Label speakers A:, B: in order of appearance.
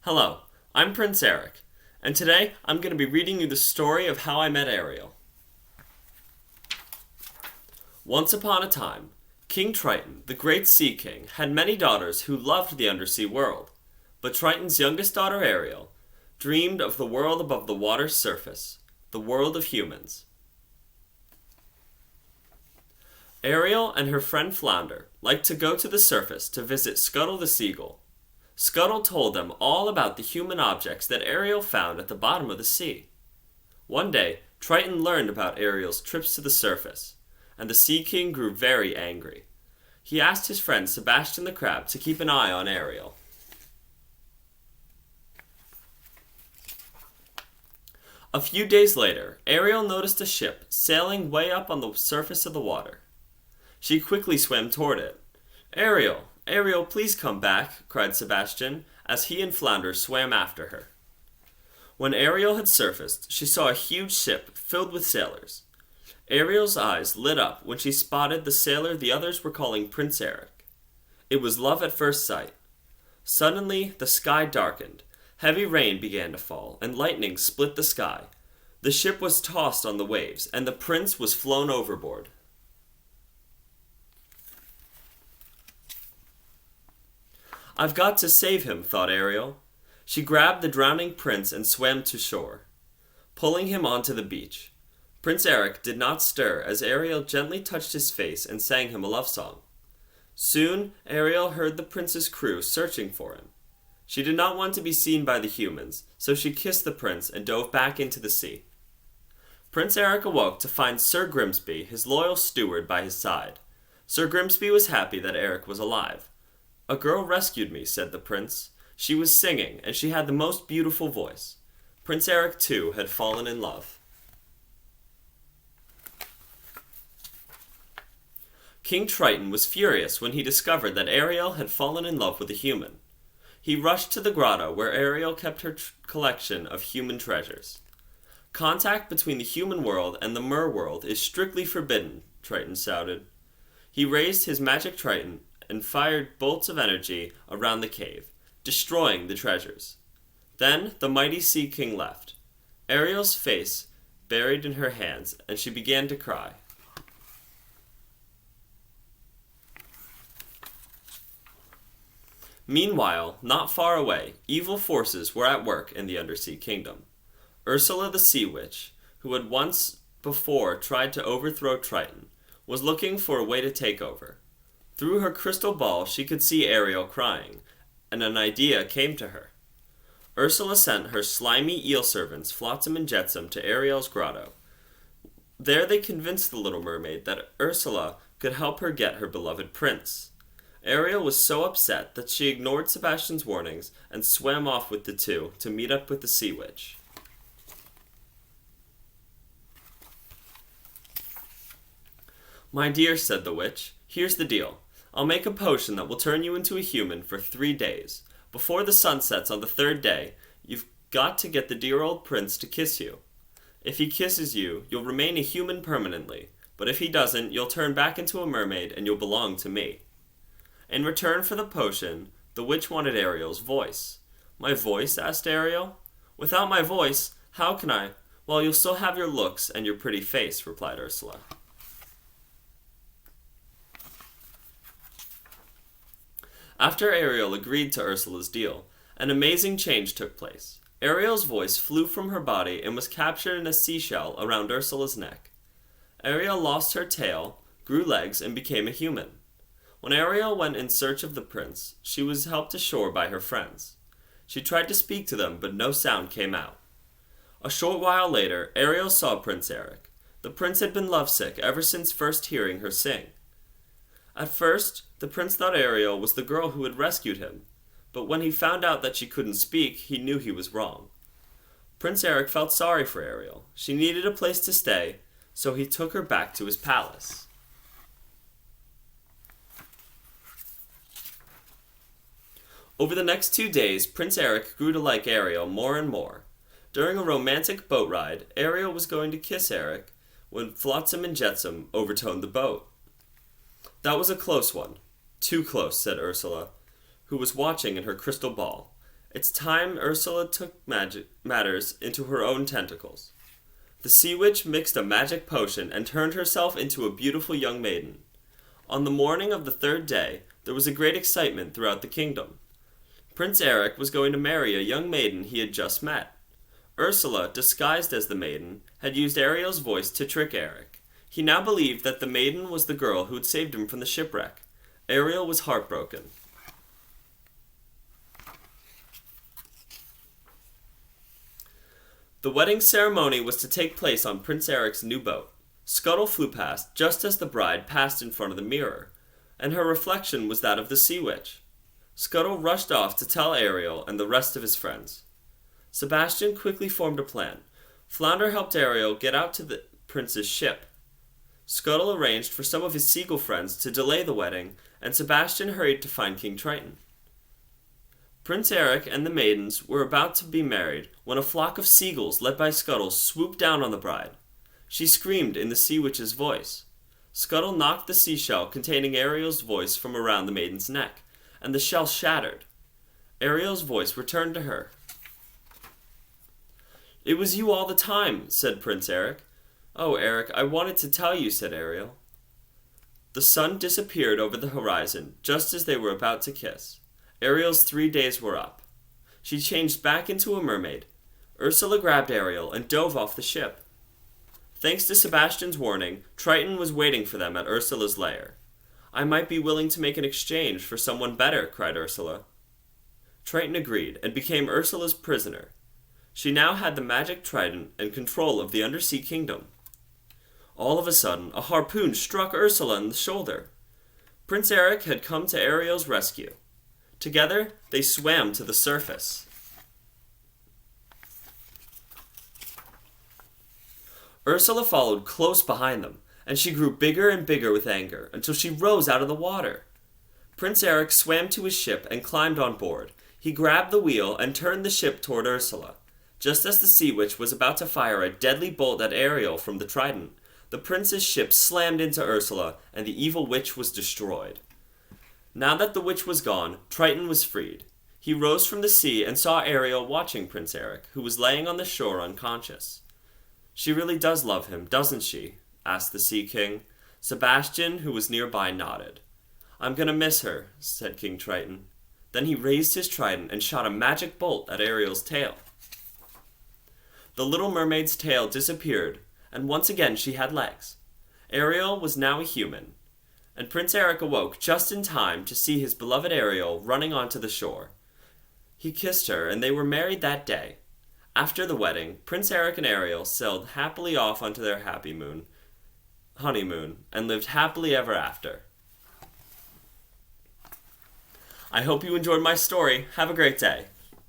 A: Hello, I'm Prince Eric, and today I'm going to be reading you the story of how I met Ariel. Once upon a time, King Triton, the great sea king, had many daughters who loved the undersea world, but Triton's youngest daughter Ariel dreamed of the world above the water's surface, the world of humans. Ariel and her friend Flounder liked to go to the surface to visit Scuttle the seagull. Scuttle told them all about the human objects that Ariel found at the bottom of the sea. One day, Triton learned about Ariel's trips to the surface, and the Sea King grew very angry. He asked his friend Sebastian the Crab to keep an eye on Ariel. A few days later, Ariel noticed a ship sailing way up on the surface of the water. She quickly swam toward it. "Ariel! Ariel, please come back," cried Sebastian, as he and Flounder swam after her. When Ariel had surfaced, she saw a huge ship filled with sailors. Ariel's eyes lit up when she spotted the sailor the others were calling Prince Eric. It was love at first sight. Suddenly, the sky darkened. Heavy rain began to fall, and lightning split the sky. The ship was tossed on the waves, and the prince was flown overboard. "I've got to save him," thought Ariel. She grabbed the drowning prince and swam to shore, pulling him onto the beach. Prince Eric did not stir as Ariel gently touched his face and sang him a love song. Soon, Ariel heard the prince's crew searching for him. She did not want to be seen by the humans, so she kissed the prince and dove back into the sea. Prince Eric awoke to find Sir Grimsby, his loyal steward, by his side. Sir Grimsby was happy that Eric was alive. "A girl rescued me," said the prince. "She was singing, and she had the most beautiful voice." Prince Eric, too, had fallen in love. King Triton was furious when he discovered that Ariel had fallen in love with a human. He rushed to the grotto where Ariel kept her collection of human treasures. "Contact between the human world and the mer world is strictly forbidden," Triton shouted. He raised his magic Triton and fired bolts of energy around the cave, destroying the treasures. Then the mighty Sea King left, Ariel's face buried in her hands, and she began to cry. Meanwhile, not far away, evil forces were at work in the Undersea Kingdom. Ursula the Sea Witch, who had once before tried to overthrow Triton, was looking for a way to take over. Through her crystal ball, she could see Ariel crying, and an idea came to her. Ursula sent her slimy eel servants, Flotsam and Jetsam, to Ariel's grotto. There they convinced the little mermaid that Ursula could help her get her beloved prince. Ariel was so upset that she ignored Sebastian's warnings and swam off with the two to meet up with the Sea Witch. "My dear," said the witch, "here's the deal. I'll make a potion that will turn you into a human for 3 days. Before the sun sets on the 3rd day, you've got to get the dear old prince to kiss you. If he kisses you, you'll remain a human permanently, but if he doesn't, you'll turn back into a mermaid and you'll belong to me." In return for the potion, the witch wanted Ariel's voice. "My voice?" asked Ariel. "Without my voice, how can I?" "Well, you'll still have your looks and your pretty face," replied Ursula. After Ariel agreed to Ursula's deal, an amazing change took place. Ariel's voice flew from her body and was captured in a seashell around Ursula's neck. Ariel lost her tail, grew legs, and became a human. When Ariel went in search of the prince, she was helped ashore by her friends. She tried to speak to them, but no sound came out. A short while later, Ariel saw Prince Eric. The prince had been lovesick ever since first hearing her sing. At first, the prince thought Ariel was the girl who had rescued him, but when he found out that she couldn't speak, he knew he was wrong. Prince Eric felt sorry for Ariel. She needed a place to stay, so he took her back to his palace. Over the next 2 days, Prince Eric grew to like Ariel more and more. During a romantic boat ride, Ariel was going to kiss Eric when Flotsam and Jetsam overturned the boat. "That was a close one. Too close," said Ursula, who was watching in her crystal ball. It's time Ursula took matters into her own tentacles. The sea witch mixed a magic potion and turned herself into a beautiful young maiden. On the morning of the third day, there was a great excitement throughout the kingdom. Prince Eric was going to marry a young maiden he had just met. Ursula, disguised as the maiden, had used Ariel's voice to trick Eric. He now believed that the maiden was the girl who had saved him from the shipwreck. Ariel was heartbroken. The wedding ceremony was to take place on Prince Eric's new boat. Scuttle flew past just as the bride passed in front of the mirror, and her reflection was that of the sea witch. Scuttle rushed off to tell Ariel and the rest of his friends. Sebastian quickly formed a plan. Flounder helped Ariel get out to the prince's ship. Scuttle arranged for some of his seagull friends to delay the wedding, and Sebastian hurried to find King Triton. Prince Eric and the maidens were about to be married when a flock of seagulls led by Scuttle swooped down on the bride. She screamed in the sea witch's voice. Scuttle knocked the seashell containing Ariel's voice from around the maiden's neck, and the shell shattered. Ariel's voice returned to her. "It was you all the time," said Prince Eric. "Oh, Eric, I wanted to tell you," said Ariel. The sun disappeared over the horizon just as they were about to kiss. Ariel's 3 days were up. She changed back into a mermaid. Ursula grabbed Ariel and dove off the ship. Thanks to Sebastian's warning, Triton was waiting for them at Ursula's lair. "I might be willing to make an exchange for someone better," cried Ursula. Triton agreed and became Ursula's prisoner. She now had the magic trident and control of the undersea kingdom. All of a sudden, a harpoon struck Ursula in the shoulder. Prince Eric had come to Ariel's rescue. Together, they swam to the surface. Ursula followed close behind them, and she grew bigger and bigger with anger until she rose out of the water. Prince Eric swam to his ship and climbed on board. He grabbed the wheel and turned the ship toward Ursula. Just as the sea witch was about to fire a deadly bolt at Ariel from the trident, the prince's ship slammed into Ursula, and the evil witch was destroyed. Now that the witch was gone, Triton was freed. He rose from the sea and saw Ariel watching Prince Eric, who was laying on the shore unconscious. "She really does love him, doesn't she?" asked the Sea King. Sebastian, who was nearby, nodded. "I'm gonna miss her," said King Triton. Then he raised his trident and shot a magic bolt at Ariel's tail. The little mermaid's tail disappeared, and once again she had legs. Ariel was now a human, and Prince Eric awoke just in time to see his beloved Ariel running onto the shore. He kissed her, and they were married that day. After the wedding, Prince Eric and Ariel sailed happily off onto their honeymoon, and lived happily ever after. I hope you enjoyed my story. Have a great day.